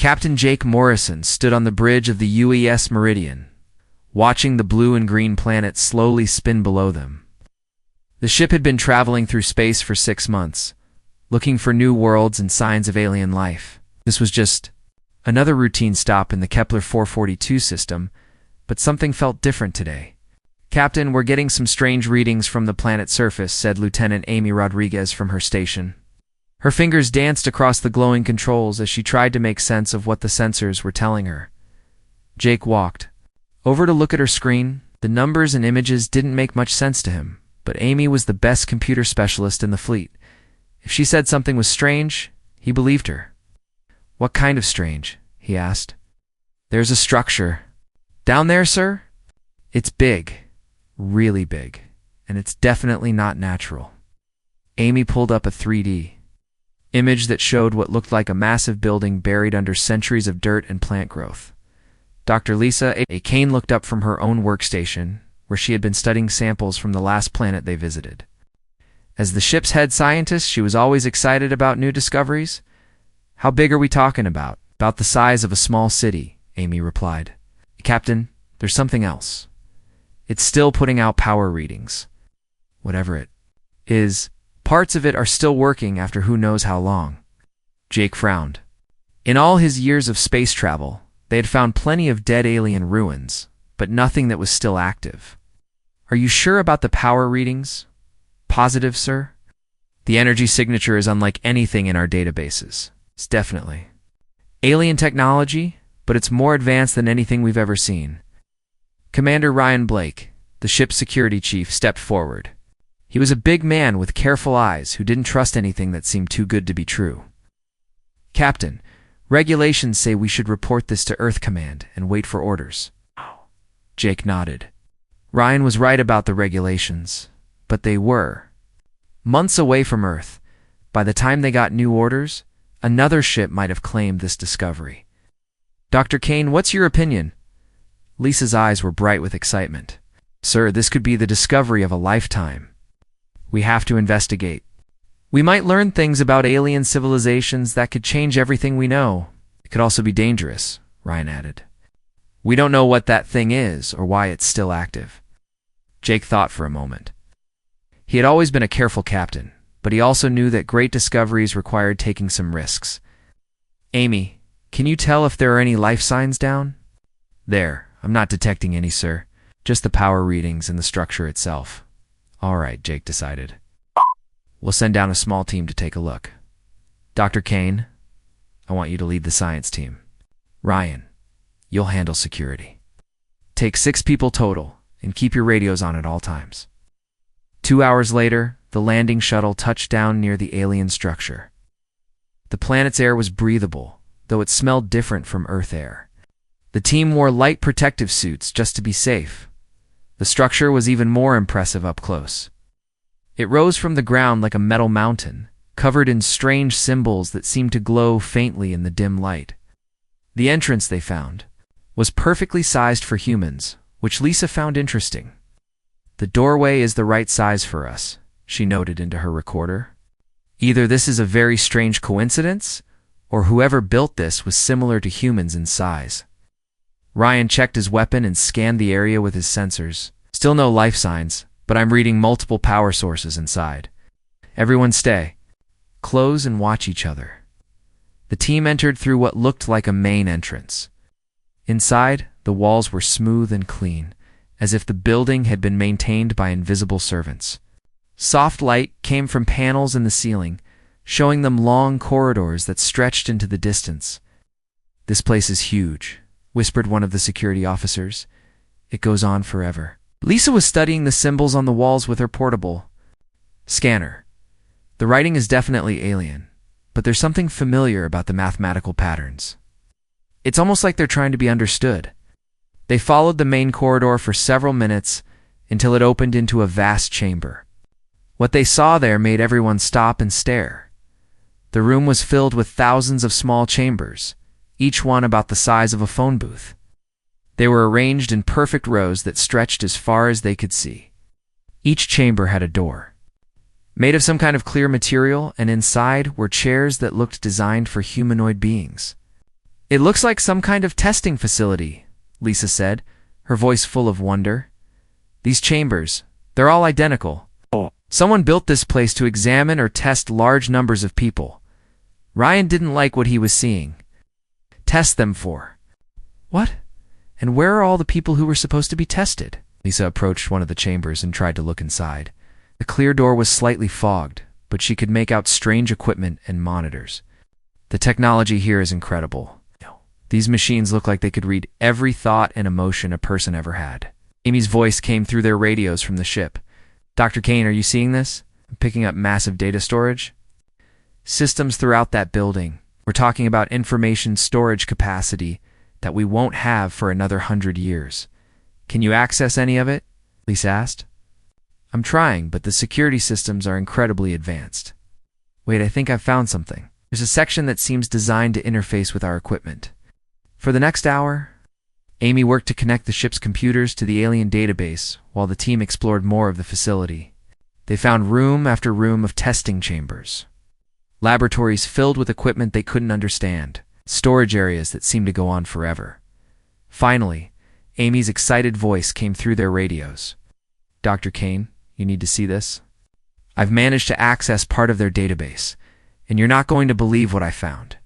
Captain Jake Morrison stood on the bridge of the UES Meridian, watching the blue and green planets slowly spin below them. The ship had been traveling through space for 6 months, looking for new worlds and signs of alien life. This was just another routine stop in the Kepler 442 system, but something felt different today. "Captain, we're getting some strange readings from the planet's surface," said Lieutenant Amy Rodriguez from her station. Her fingers danced across the glowing controls as she tried to make sense of what the sensors were telling her. Jake walked over to look at her screen. The numbers and images didn't make much sense to him, but Amy was the best computer specialist in the fleet. If she said something was strange, he believed her. "What kind of strange?" he asked. "There's a structure. Down there, sir? It's big. Really big. And it's definitely not natural." Amy pulled up a 3D image that showed what looked like a massive building buried under centuries of dirt and plant growth. Dr. Lisa A. Kane looked up from her own workstation, where she had been studying samples from the last planet they visited. As the ship's head scientist, she was always excited about new discoveries. "How big are we talking about?" "About the size of a small city," Amy replied. "Captain, there's something else. It's still putting out power readings. Whatever it is, parts of it are still working after who knows how long." Jake frowned. In all his years of space travel, they had found plenty of dead alien ruins, but nothing that was still active. "Are you sure about the power readings?" "Positive, sir. The energy signature is unlike anything in our databases. It's definitely alien technology, but it's more advanced than anything we've ever seen." Commander Ryan Blake, the ship's security chief, stepped forward. He was a big man with careful eyes who didn't trust anything that seemed too good to be true. "Captain, regulations say we should report this to Earth Command and wait for orders." Jake nodded. Ryan was right about the regulations, but they were months away from Earth. By the time they got new orders, another ship might have claimed this discovery. "Dr. Kane, what's your opinion?" Lisa's eyes were bright with excitement. "Sir, this could be the discovery of a lifetime. We have to investigate. We might learn things about alien civilizations that could change everything we know. It could also be dangerous," Ryan added. "We don't know what that thing is or why it's still active." Jake thought for a moment. He had always been a careful captain, but he also knew that great discoveries required taking some risks. "Amy, can you tell if there are any life signs down?" "There. I'm not detecting any, sir. Just the power readings and the structure itself." "All right," Jake decided. "We'll send down a small team to take a look. Dr. Kane, I want you to lead the science team. Ryan, you'll handle security. Take 6 people total, and keep your radios on at all times." 2 hours later, the landing shuttle touched down near the alien structure. The planet's air was breathable, though it smelled different from Earth air. The team wore light protective suits just to be safe. The structure was even more impressive up close. It rose from the ground like a metal mountain, covered in strange symbols that seemed to glow faintly in the dim light. The entrance, they found, was perfectly sized for humans, which Lisa found interesting. "The doorway is the right size for us," she noted into her recorder. "Either this is a very strange coincidence, or whoever built this was similar to humans in size." Ryan checked his weapon and scanned the area with his sensors. "Still no life signs, but I'm reading multiple power sources inside. Everyone stay close and watch each other." The team entered through what looked like a main entrance. Inside, the walls were smooth and clean, as if the building had been maintained by invisible servants. Soft light came from panels in the ceiling, showing them long corridors that stretched into the distance. "This place is huge," whispered one of the security officers. "It goes on forever." Lisa was studying the symbols on the walls with her portable scanner. The writing is definitely alien, but there's something familiar about the mathematical patterns. It's almost like they're trying to be understood. They followed the main corridor for several minutes until it opened into a vast chamber. What they saw there made everyone stop and stare. The room was filled with thousands of small chambers, each one about the size of a phone booth. They were arranged in perfect rows that stretched as far as they could see. Each chamber had a door, made of some kind of clear material, and inside were chairs that looked designed for humanoid beings. It looks like some kind of testing facility, Lisa said, her voice full of wonder. These chambers, they're all identical. Someone built this place to examine or test large numbers of people. Ryan didn't like what he was seeing. Test them for what? And where are all the people who were supposed to be tested? Lisa approached one of the chambers and tried to look inside. The clear door was slightly fogged, but she could make out strange equipment and monitors. The technology here is incredible. These machines look like they could read every thought and emotion a person ever had. Amy's voice came through their radios from the ship. Dr. Kane, are you seeing this? I'm picking up massive data storage. Systems throughout that building. We're talking about information storage capacity that we won't have for another 100 years. Can you access any of it? Lisa asked. I'm trying, but the security systems are incredibly advanced. Wait, I think I've found something. There's a section that seems designed to interface with our equipment. For the next hour, Amy worked to connect the ship's computers to the alien database while the team explored more of the facility. They found room after room of testing chambers, laboratories filled with equipment they couldn't understand, storage areas that seemed to go on forever. Finally, Amy's excited voice came through their radios. Dr. Kane, you need to see this. I've managed to access part of their database, and you're not going to believe what I found.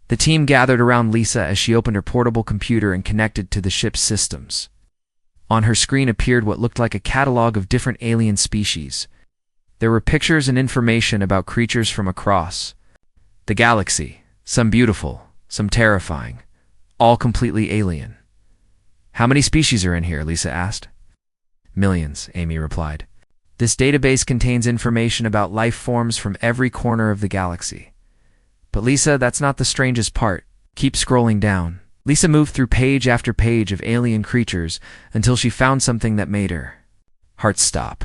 The team gathered around Lisa as she opened her portable computer and connected to the ship's systems. On her screen appeared what looked like a catalog of different alien species. There were pictures and information about creatures from across the galaxy, some beautiful, some terrifying, all completely alien. How many species are in here? Lisa asked. Millions, Amy replied. This database contains information about life forms from every corner of the galaxy. But Lisa, that's not the strangest part. Keep scrolling down. Lisa moved through page after page of alien creatures until she found something that made her heart stop.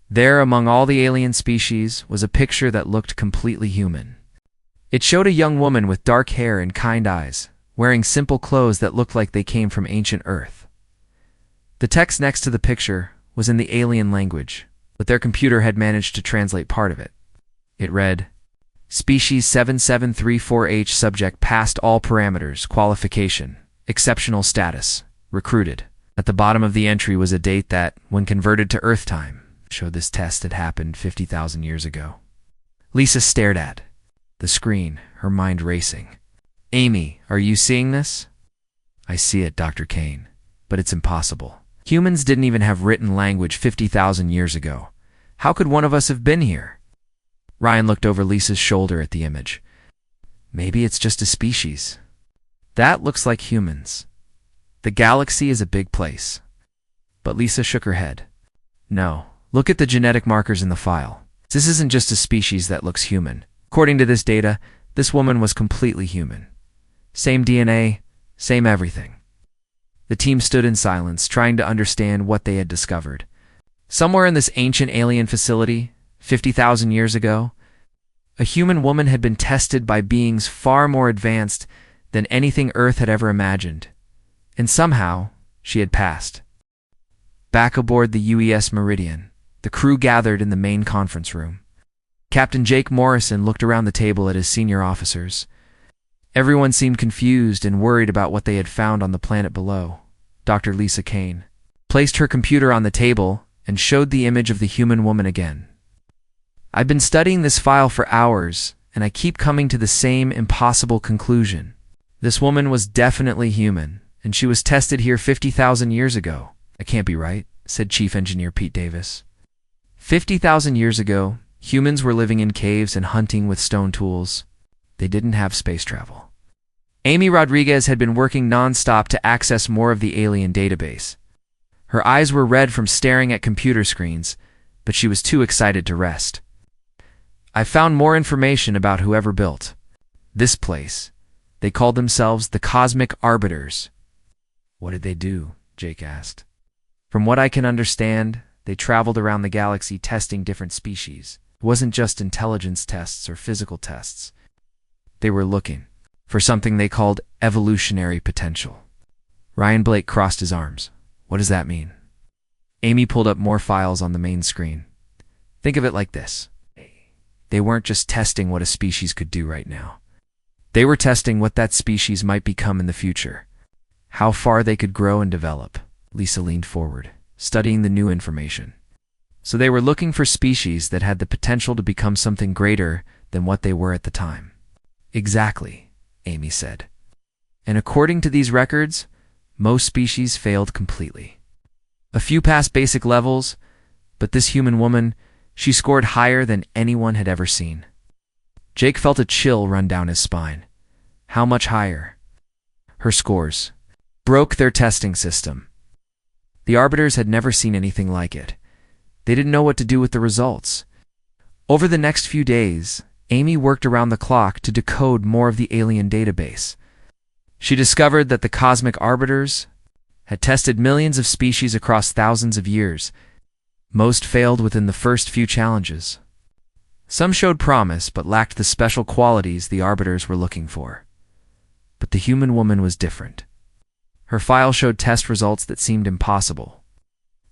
There, among all the alien species, was a picture that looked completely human. It showed a young woman with dark hair and kind eyes, wearing simple clothes that looked like they came from ancient Earth. The text next to the picture was in the alien language, but their computer had managed to translate part of it. It read, Species 7734H subject passed all parameters, qualification, exceptional status, recruited. At the bottom of the entry was a date that, when converted to Earth time, showed this test had happened 50,000 years ago. Lisa stared at the screen, her mind racing. Amy, are you seeing this? I see it, Dr. Kane, but it's impossible. Humans didn't even have written language 50,000 years ago. How could one of us have been here? Ryan looked over Lisa's shoulder at the image. Maybe it's just a species. That looks like humans. The galaxy is a big place. But Lisa shook her head. No, look at the genetic markers in the file. This isn't just a species that looks human. According to this data, this woman was completely human. Same DNA, same everything. The team stood in silence, trying to understand what they had discovered. Somewhere in this ancient alien facility, 50,000 years ago, a human woman had been tested by beings far more advanced than anything Earth had ever imagined. And somehow, she had passed. Back aboard the UES Meridian, the crew gathered in the main conference room. Captain Jake Morrison looked around the table at his senior officers. Everyone seemed confused and worried about what they had found on the planet below. Dr. Lisa Kane placed her computer on the table and showed the image of the human woman again. I've been studying this file for hours, and I keep coming to the same impossible conclusion. This woman was definitely human, and she was tested here 50,000 years ago. That can't be right, said Chief Engineer Pete Davis. 50,000 years ago, humans were living in caves and hunting with stone tools. They didn't have space travel. Amy Rodriguez had been working non-stop to access more of the alien database. Her eyes were red from staring at computer screens, but she was too excited to rest. I found more information about whoever built this place. They called themselves the Cosmic Arbiters. What did they do? Jake asked. From what I can understand, they traveled around the galaxy testing different species. It wasn't just intelligence tests or physical tests. They were looking for something they called evolutionary potential. Ryan Blake crossed his arms. What does that mean? Amy pulled up more files on the main screen. Think of it like this. They weren't just testing what a species could do right now. They were testing what that species might become in the future, how far they could grow and develop. Lisa leaned forward, studying the new information. So they were looking for species that had the potential to become something greater than what they were at the time. Exactly, Amy said. And according to these records, most species failed completely. A few passed basic levels, but this human woman, she scored higher than anyone had ever seen. Jake felt a chill run down his spine. How much higher? Her scores broke their testing system. The Arbiters had never seen anything like it. They didn't know what to do with the results. Over the next few days, Amy worked around the clock to decode more of the alien database. She discovered that the cosmic Arbiters had tested millions of species across thousands of years. Most failed within the first few challenges. Some showed promise but lacked the special qualities the Arbiters were looking for. But the human woman was different. Her file showed test results that seemed impossible.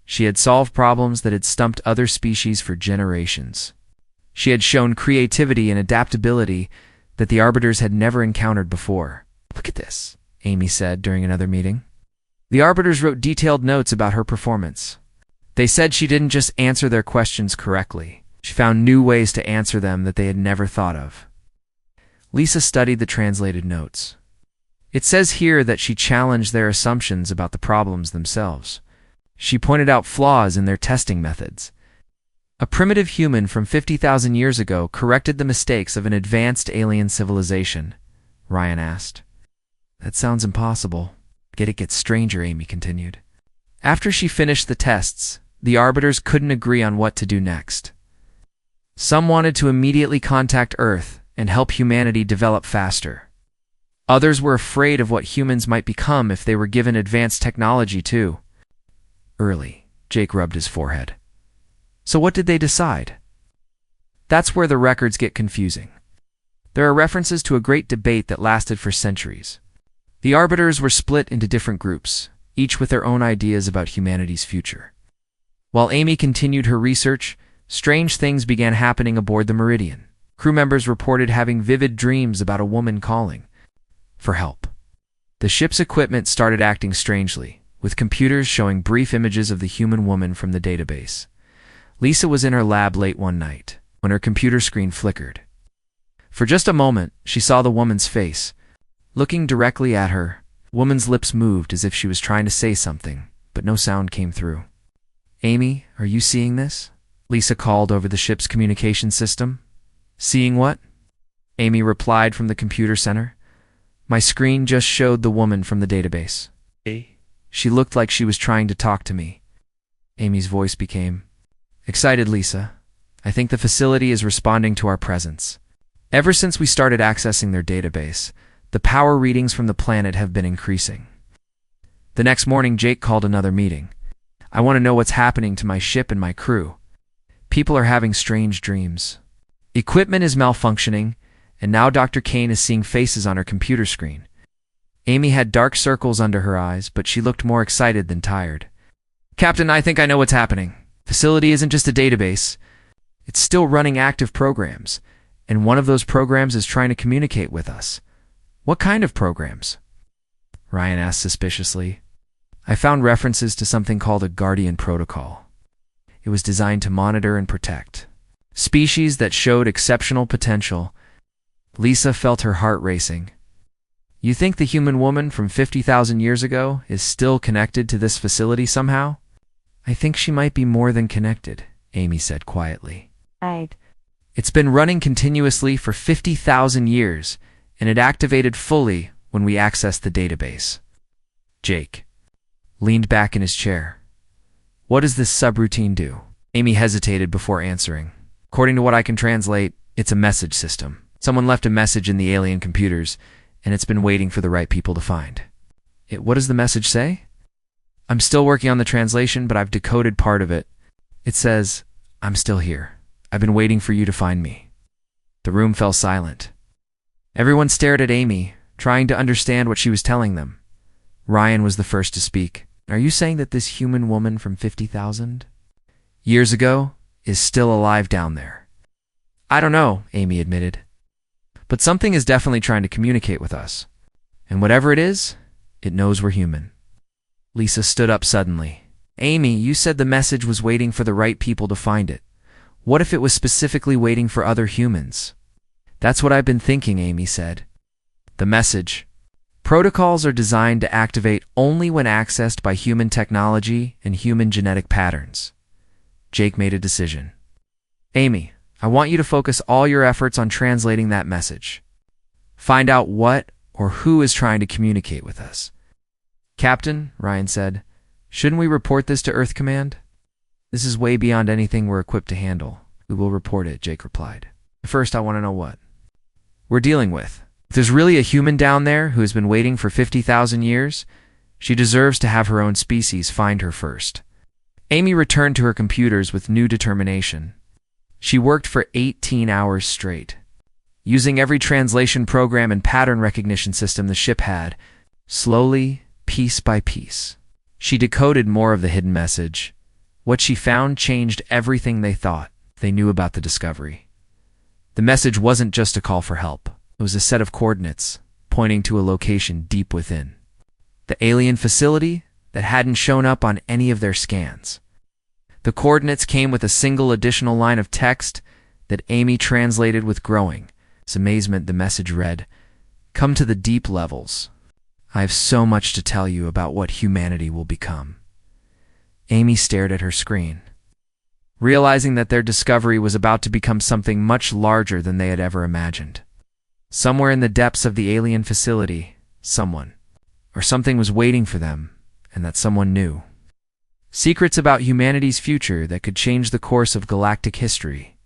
She had solved problems that had stumped other species for generations. She had shown creativity and adaptability that the Arbiters had never encountered before. "Look at this," Amy said during another meeting. The Arbiters wrote detailed notes about her performance. They said she didn't just answer their questions correctly. She found new ways to answer them that they had never thought of. Lisa studied the translated notes. It says here that she challenged their assumptions about the problems themselves. She pointed out flaws in their testing methods. A primitive human from 50,000 years ago corrected the mistakes of an advanced alien civilization, Ryan asked. That sounds impossible. Yet it gets stranger, Amy continued. After she finished the tests, the Arbiters couldn't agree on what to do next. Some wanted to immediately contact Earth and help humanity develop faster. Others were afraid of what humans might become if they were given advanced technology too. Early, Jake rubbed his forehead. So what did they decide? That's where the records get confusing. There are references to a great debate that lasted for centuries. The Arbiters were split into different groups, each with their own ideas about humanity's future. While Amy continued her research, strange things began happening aboard the Meridian. Crew members reported having vivid dreams about a woman calling for help. The ship's equipment started acting strangely, with computers showing brief images of the human woman from the database. Lisa was in her lab late one night, when her computer screen flickered. For just a moment, she saw the woman's face. Looking directly at her, the woman's lips moved as if she was trying to say something, but no sound came through. Amy, are you seeing this? Lisa called over the ship's communication system. Seeing what? Amy replied from the computer center. My screen just showed the woman from the database. She looked like she was trying to talk to me. Amy's voice became excited. Lisa, I think the facility is responding to our presence. Ever since we started accessing their database, the power readings from the planet have been increasing. The next morning, Jake called another meeting. I want to know what's happening to my ship and my crew. People are having strange dreams. Equipment is malfunctioning, and now Dr. Kane is seeing faces on her computer screen. Amy had dark circles under her eyes, but she looked more excited than tired. Captain, I think I know what's happening. Facility isn't just a database. It's still running active programs, and one of those programs is trying to communicate with us. What kind of programs? Ryan asked suspiciously. I found references to something called a Guardian Protocol. It was designed to monitor and protect species that showed exceptional potential. Lisa felt her heart racing. You think the human woman from 50,000 years ago is still connected to this facility somehow? I think she might be more than connected, Amy said quietly. It's been running continuously for 50,000 years, and it activated fully when we accessed the database. Jake leaned back in his chair. What does this subroutine do? Amy hesitated before answering. According to what I can translate, it's a message system. Someone left a message in the alien computers, and it's been waiting for the right people to find. What does the message say? I'm still working on the translation, but I've decoded part of it. It says, I'm still here. I've been waiting for you to find me. The room fell silent. Everyone stared at Amy, trying to understand what she was telling them. Ryan was the first to speak. Are you saying that this human woman from 50,000 years ago is still alive down there? I don't know, Amy admitted. But something is definitely trying to communicate with us. And whatever it is, it knows we're human. Lisa stood up suddenly. Amy, you said the message was waiting for the right people to find it. What if it was specifically waiting for other humans? That's what I've been thinking, Amy said. The message. Protocols are designed to activate only when accessed by human technology and human genetic patterns. Jake made a decision. Amy, I want you to focus all your efforts on translating that message. Find out what or who is trying to communicate with us. Captain, Ryan said, shouldn't we report this to Earth Command? This is way beyond anything we're equipped to handle. We will report it, Jake replied. First, I want to know what we're dealing with. If there's really a human down there who has been waiting for 50,000 years, she deserves to have her own species find her first. Amy returned to her computers with new determination. She worked for 18 hours straight, using every translation program and pattern recognition system the ship had. Slowly, piece by piece, she decoded more of the hidden message. What she found changed everything they thought they knew about the discovery. The message wasn't just a call for help. It was a set of coordinates pointing to a location deep within the alien facility that hadn't shown up on any of their scans. The coordinates came with a single additional line of text that Amy translated with growing amazement. The message read, "Come to the deep levels. I have so much to tell you about what humanity will become." Amy stared at her screen, realizing that their discovery was about to become something much larger than they had ever imagined. Somewhere in the depths of the alien facility, someone or something was waiting for them, and that someone knew secrets about humanity's future that could change the course of galactic history.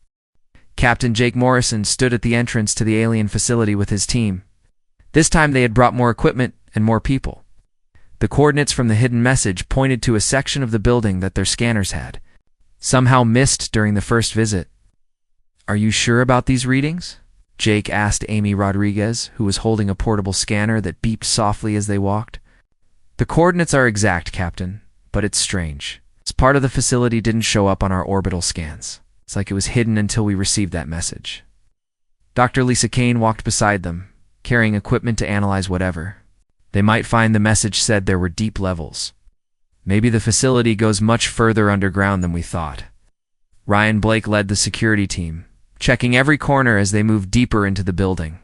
Captain Jake Morrison stood at the entrance to the alien facility with his team. This time they had brought more equipment and more people. The coordinates from the hidden message pointed to a section of the building that their scanners had somehow missed during the first visit. Are you sure about these readings? Jake asked Amy Rodriguez, who was holding a portable scanner that beeped softly as they walked. The coordinates are exact, Captain, but it's strange. This part of the facility didn't show up on our orbital scans. It's like it was hidden until we received that message. Dr. Lisa Kane walked beside them, carrying equipment to analyze whatever they might find. The message said there were deep levels. Maybe the facility goes much further underground than we thought. Ryan Blake led the security team, checking every corner as they moved deeper into the building.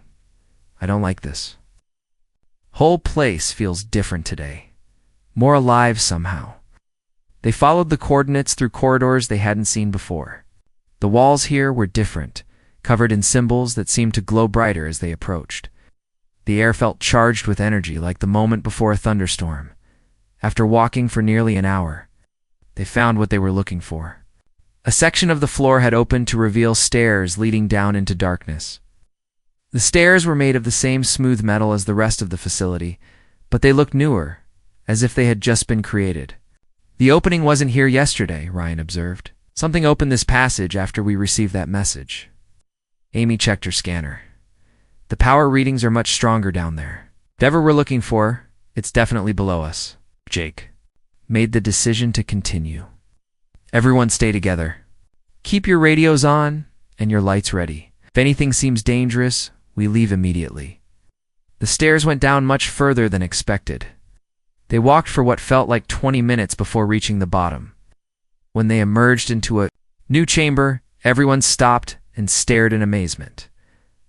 I don't like this. Whole place feels different today. More alive somehow. They followed the coordinates through corridors they hadn't seen before. The walls here were different, covered in symbols that seemed to glow brighter as they approached. The air felt charged with energy like the moment before a thunderstorm. After walking for nearly an hour, they found what they were looking for. A section of the floor had opened to reveal stairs leading down into darkness. The stairs were made of the same smooth metal as the rest of the facility, but they looked newer, as if they had just been created. The opening wasn't here yesterday, Ryan observed. Something opened this passage after we received that message. Amy checked her scanner. The power readings are much stronger down there. Whatever we're looking for, it's definitely below us. Jake made the decision to continue. Everyone stay together. Keep your radios on and your lights ready. If anything seems dangerous, we leave immediately. The stairs went down much further than expected. They walked for what felt like 20 minutes before reaching the bottom. When they emerged into a new chamber, everyone stopped and stared in amazement.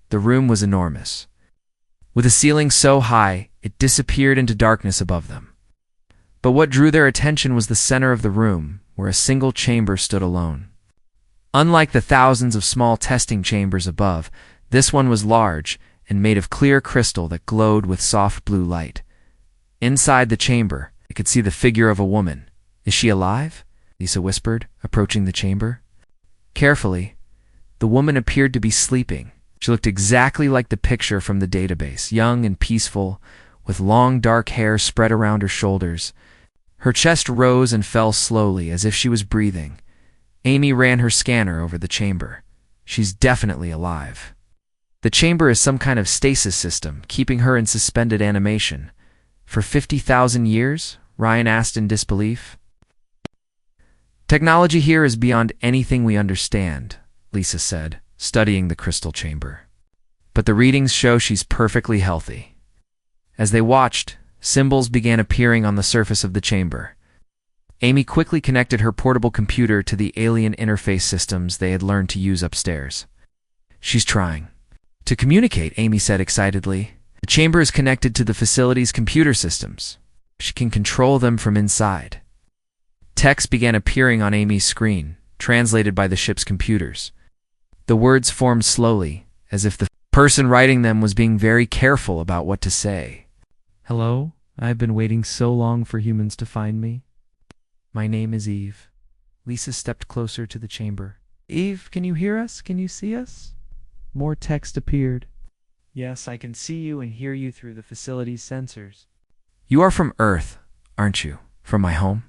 The room was enormous. With a ceiling so high, it disappeared into darkness above them. But what drew their attention was the center of the room, where a single chamber stood alone. Unlike the thousands of small testing chambers above, this one was large and made of clear crystal that glowed with soft blue light. Inside the chamber, they could see the figure of a woman. Is she alive? Lisa whispered, approaching the chamber. Carefully, the woman appeared to be sleeping. She looked exactly like the picture from the database, young and peaceful, with long dark hair spread around her shoulders. Her chest rose and fell slowly, as if she was breathing. Amy ran her scanner over the chamber. She's definitely alive. The chamber is some kind of stasis system, keeping her in suspended animation. For 50,000 years? Ryan asked in disbelief. Technology here is beyond anything we understand, Lisa said, studying the crystal chamber. but the readings show she's perfectly healthy. As they watched, symbols began appearing on the surface of the chamber. Amy quickly connected her portable computer to the alien interface systems they had learned to use upstairs. She's trying to communicate, Amy said excitedly. The chamber is connected to the facility's computer systems. She can control them from inside. Text began appearing on Amy's screen, translated by the ship's computers. The words formed slowly, as if the person writing them was being very careful about what to say. Hello, I've been waiting so long for humans to find me. My name is Eve. Lisa stepped closer to the chamber. Eve, can you hear us? Can you see us? More text appeared. Yes, I can see you and hear you through the facility's sensors. You are from Earth, aren't you? From my home?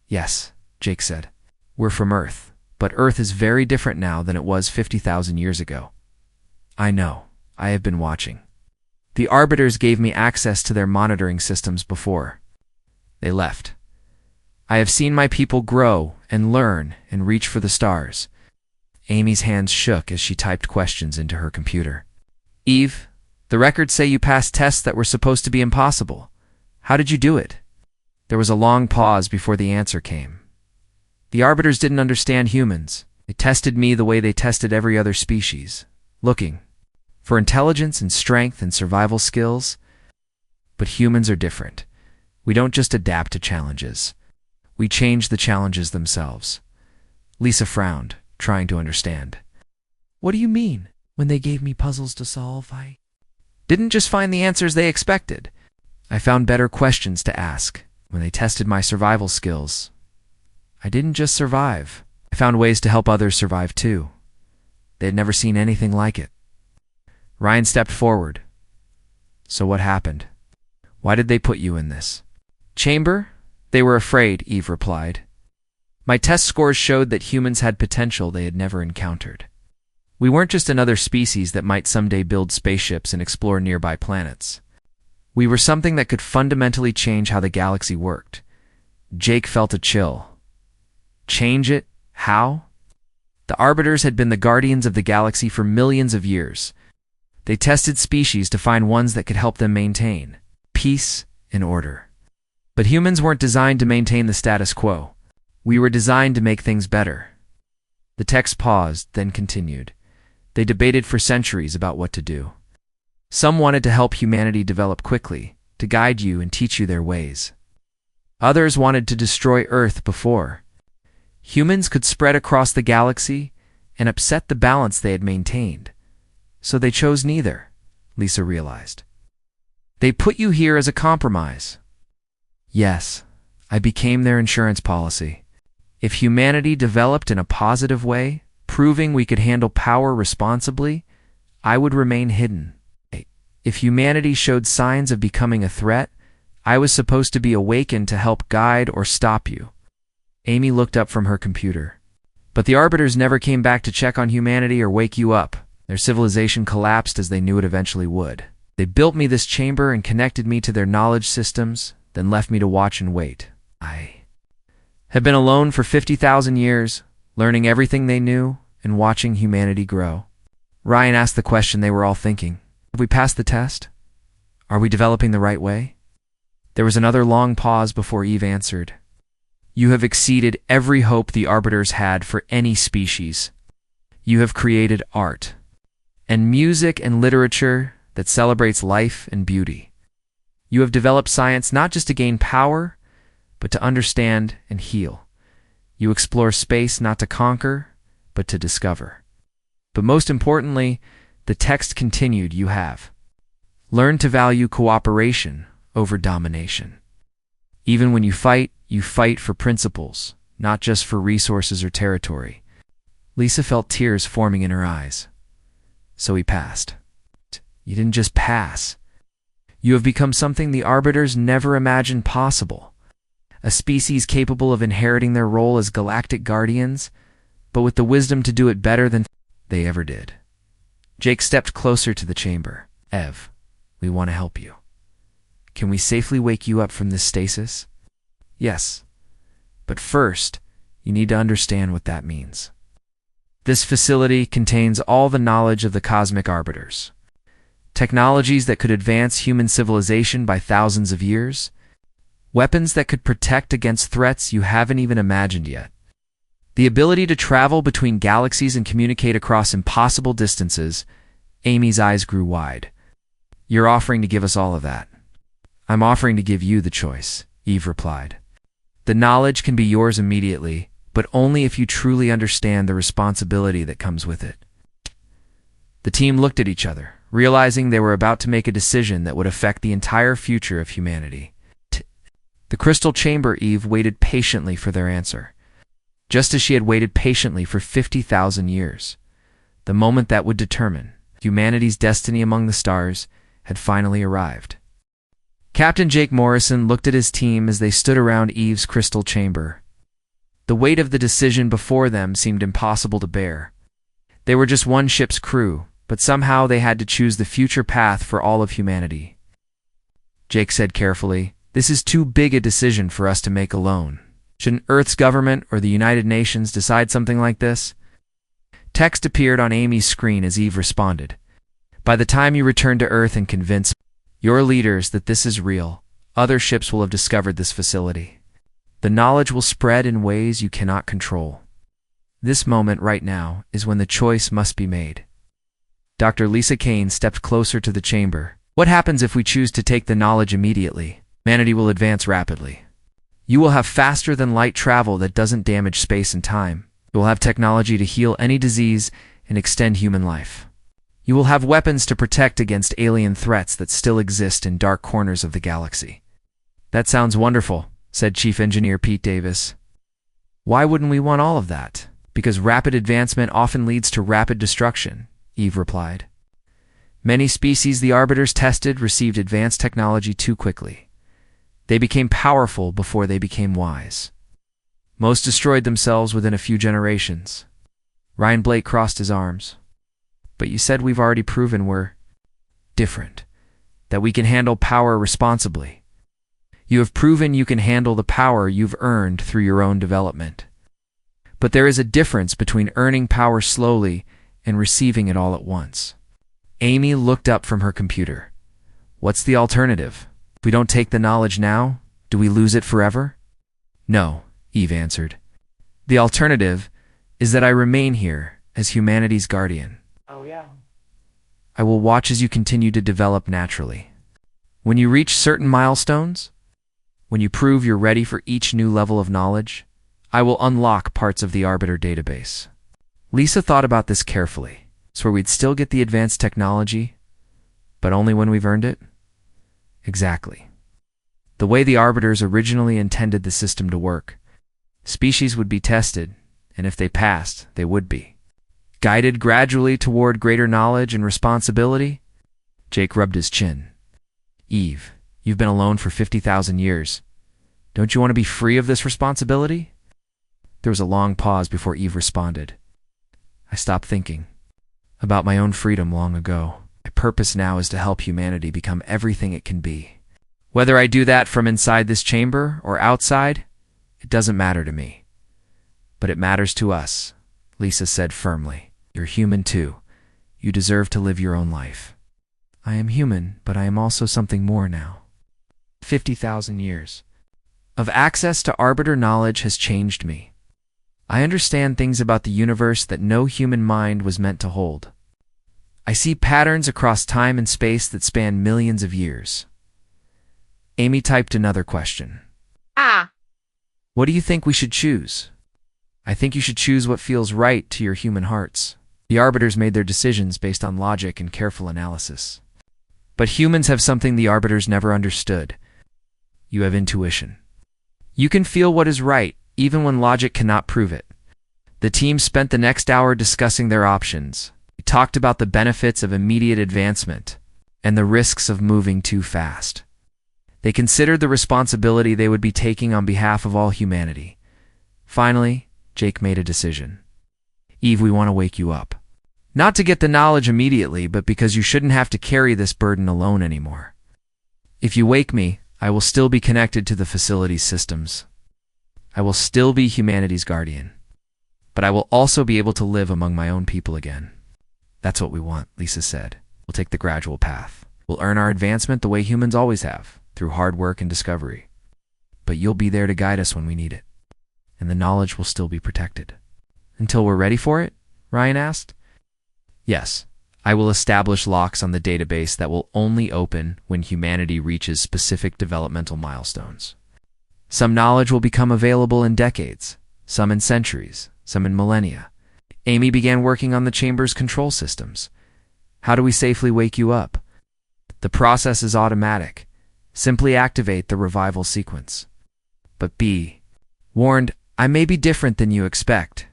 Yes, Jake said. We're from Earth, but Earth is very different now than it was 50,000 years ago. I know. I have been watching. The Arbiters gave me access to their monitoring systems before they left. I have seen my people grow and learn and reach for the stars. Amy's hands shook as she typed questions into her computer. Eve, the records say you passed tests that were supposed to be impossible. How did you do it? There was a long pause before the answer came. The Arbiters didn't understand humans. They tested me the way they tested every other species, looking for intelligence and strength and survival skills. But humans are different. We don't just adapt to challenges. We change the challenges themselves. Lisa frowned, trying to understand. What do you mean? When they gave me puzzles to solve, I didn't just find the answers they expected. I found better questions to ask. When they tested my survival skills, I didn't just survive. I found ways to help others survive too. They had never seen anything like it. Ryan stepped forward. So what happened? Why did they put you in this chamber? They were afraid, Eve replied. My test scores showed that humans had potential they had never encountered. We weren't just another species that might someday build spaceships and explore nearby planets. We were something that could fundamentally change how the galaxy worked. Jake felt a chill. Change it? How? The Arbiters had been the guardians of the galaxy for millions of years. They tested species to find ones that could help them maintain peace and order. But humans weren't designed to maintain the status quo. We were designed to make things better. The text paused, then continued. They debated for centuries about what to do. Some wanted to help humanity develop quickly, to guide you and teach you their ways. Others wanted to destroy Earth before humans could spread across the galaxy and upset the balance they had maintained. So they chose neither, Lisa realized. They put you here as a compromise. Yes, I became their insurance policy. If humanity developed in a positive way, proving we could handle power responsibly, I would remain hidden. If humanity showed signs of becoming a threat, I was supposed to be awakened to help guide or stop you. Amy looked up from her computer. But the Arbiters never came back to check on humanity or wake you up. Their civilization collapsed as they knew it eventually would. They built me this chamber and connected me to their knowledge systems, then left me to watch and wait. I have been alone for 50,000 years, learning everything they knew and watching humanity grow. Ryan asked the question they were all thinking. Have we passed the test? Are we developing the right way? There was another long pause before Eve answered. You have exceeded every hope the Arbiters had for any species. You have created art and music and literature that celebrates life and beauty. You have developed science not just to gain power, but to understand and heal. You explore space not to conquer, but to discover. But most importantly, the text continued, you have learned to value cooperation over domination. Even when you fight for principles, not just for resources or territory. Lisa felt tears forming in her eyes. So he passed. You didn't just pass. You have become something the Arbiters never imagined possible. A species capable of inheriting their role as galactic guardians, but with the wisdom to do it better than they ever did. Jake stepped closer to the chamber. Ev, we want to help you. Can we safely wake you up from this stasis? Yes. But first, you need to understand what that means. This facility contains all the knowledge of the cosmic arbiters. Technologies that could advance human civilization by thousands of years. Weapons that could protect against threats you haven't even imagined yet. The ability to travel between galaxies and communicate across impossible distances. Amy's eyes grew wide. You're offering to give us all of that. I'm offering to give you the choice, Eve replied. The knowledge can be yours immediately, but only if you truly understand the responsibility that comes with it. The team looked at each other, realizing they were about to make a decision that would affect the entire future of humanity. The crystal chamber. Eve waited patiently for their answer, just as she had waited patiently for 50,000 years. The moment that would determine humanity's destiny among the stars had finally arrived. Captain Jake Morrison looked at his team as they stood around Eve's crystal chamber. The weight of the decision before them seemed impossible to bear. They were just one ship's crew, but somehow they had to choose the future path for all of humanity. Jake said carefully, "This is too big a decision for us to make alone. Shouldn't Earth's government or the United Nations decide something like this?" Text appeared on Amy's screen as Eve responded. "By the time you return to Earth and convince your leaders that this is real, other ships will have discovered this facility. The knowledge will spread in ways you cannot control. This moment right now is when the choice must be made." Dr. Lisa Kane stepped closer to the chamber. "What happens if we choose to take the knowledge immediately? Humanity will advance rapidly. You will have faster-than-light travel that doesn't damage space and time. You will have technology to heal any disease and extend human life. You will have weapons to protect against alien threats that still exist in dark corners of the galaxy." "That sounds wonderful," said Chief Engineer Pete Davis. "Why wouldn't we want all of that?" "Because rapid advancement often leads to rapid destruction," Eve replied. "Many species the Arbiters tested received advanced technology too quickly. They became powerful before they became wise. Most destroyed themselves within a few generations." Ryan Blake crossed his arms. "But you said we've already proven we're different, that we can handle power responsibly. You have proven you can handle the power you've earned through your own development. But there is a difference between earning power slowly and receiving it all at once." Amy looked up from her computer. "What's the alternative? If we don't take the knowledge now, do we lose it forever?" "No," Eve answered. "The alternative is that I remain here as humanity's guardian. Oh, yeah. I will watch as you continue to develop naturally. When you reach certain milestones, when you prove you're ready for each new level of knowledge, I will unlock parts of the Arbiter database." Lisa thought about this carefully. "So we'd still get the advanced technology, but only when we've earned it?" "Exactly. The way the Arbiters originally intended the system to work. Species would be tested, and if they passed, they would be guided gradually toward greater knowledge and responsibility." Jake rubbed his chin. "Eve, you've been alone for 50,000 years. Don't you want to be free of this responsibility?" There was a long pause before Eve responded. "I stopped thinking about my own freedom long ago. My purpose now is to help humanity become everything it can be. Whether I do that from inside this chamber or outside, it doesn't matter to me. But it matters to us," Lisa said firmly. "You're human too. You deserve to live your own life." "I am human, but I am also something more now. 50,000 years of access to Arbiter knowledge has changed me. I understand things about the universe that no human mind was meant to hold. I see patterns across time and space that span millions of years." Amy typed another question. "What do you think we should choose?" "I think you should choose what feels right to your human hearts. The Arbiters made their decisions based on logic and careful analysis. But humans have something the Arbiters never understood. You have intuition. You can feel what is right, even when logic cannot prove it." The team spent the next hour discussing their options. They talked about the benefits of immediate advancement and the risks of moving too fast. They considered the responsibility they would be taking on behalf of all humanity. Finally, Jake made a decision. "Eve, we want to wake you up. Not to get the knowledge immediately, but because you shouldn't have to carry this burden alone anymore. If you wake me, I will still be connected to the facility's systems. I will still be humanity's guardian. but I will also be able to live among my own people again. That's what we want, Lisa said. We'll take the gradual path. We'll earn our advancement the way humans always have, through hard work and discovery. But you'll be there to guide us when we need it. And the knowledge will still be protected. Until we're ready for it? Ryan asked. Yes, I will establish locks on the database that will only open when humanity reaches specific developmental milestones. Some knowledge will become available in decades, some in centuries, some in millennia. Amy began working on the chamber's control systems. How do we safely wake you up? The process is automatic. Simply activate the revival sequence. But be warned, I may be different than you expect.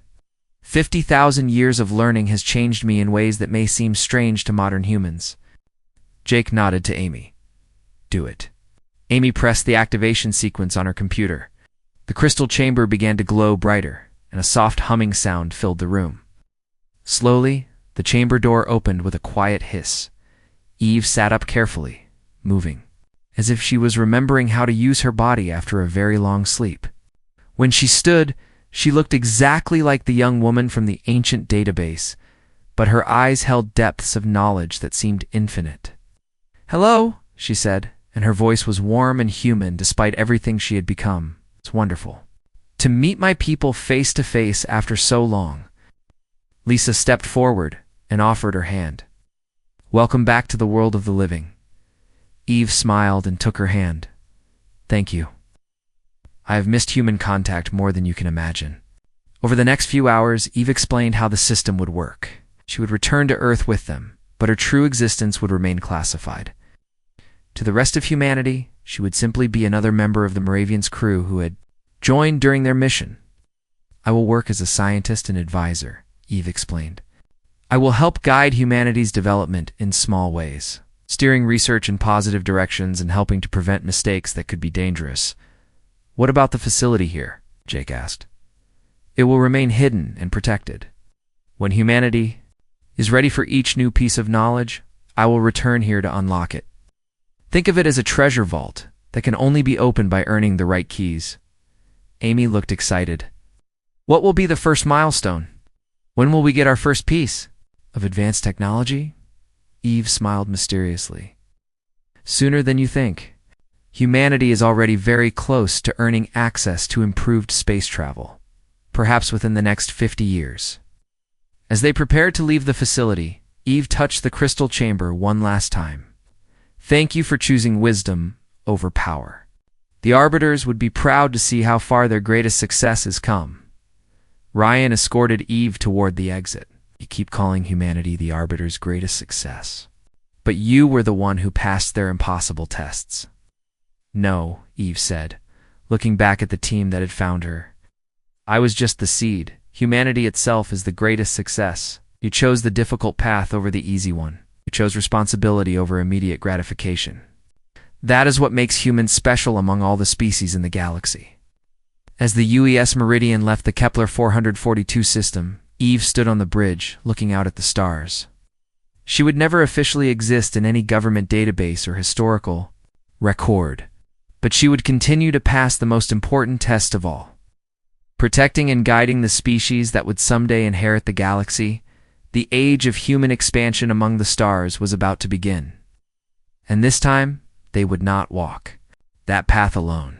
50,000 years of learning has changed me in ways that may seem strange to modern humans. Jake nodded to Amy. Do it. Amy pressed the activation sequence on her computer. The crystal chamber began to glow brighter, and a soft humming sound filled the room. Slowly, the chamber door opened with a quiet hiss. Eve sat up carefully, moving, as if she was remembering how to use her body after a very long sleep. When she stood, she looked exactly like the young woman from the ancient database, but her eyes held depths of knowledge that seemed infinite. "Hello," she said, and her voice was warm and human despite everything she had become. It's wonderful to meet my people face to face after so long. Lisa stepped forward and offered her hand. Welcome back to the world of the living. Eve smiled and took her hand. Thank you. I have missed human contact more than you can imagine. Over the next few hours, Eve explained how the system would work. She would return to Earth with them, but her true existence would remain classified. To the rest of humanity, she would simply be another member of the Moravian's crew who had joined during their mission. I will work as a scientist and advisor, Eve explained. I will help guide humanity's development in small ways, steering research in positive directions and helping to prevent mistakes that could be dangerous. What about the facility here? Jake asked. It will remain hidden and protected. When humanity is ready for each new piece of knowledge, I will return here to unlock it. Think of it as a treasure vault that can only be opened by earning the right keys. Amy looked excited. What will be the first milestone? When will we get our first piece of advanced technology? Eve smiled mysteriously. Sooner than you think. Humanity is already very close to earning access to improved space travel, perhaps within the next 50 years. As they prepared to leave the facility, Eve touched the crystal chamber one last time. Thank you for choosing wisdom over power. The Arbiters would be proud to see how far their greatest success has come. Ryan escorted Eve toward the exit. You keep calling humanity the Arbiters' greatest success. But you were the one who passed their impossible tests. No, Eve said, looking back at the team that had found her. I was just the seed. Humanity itself is the greatest success. You chose the difficult path over the easy one. You chose responsibility over immediate gratification. That is what makes humans special among all the species in the galaxy. As the UES Meridian left the Kepler 442 system, Eve stood on the bridge, looking out at the stars. She would never officially exist in any government database or historical record, but she would continue to pass the most important test of all. Protecting and guiding the species that would someday inherit the galaxy, the age of human expansion among the stars was about to begin. And this time, they would not walk that path alone.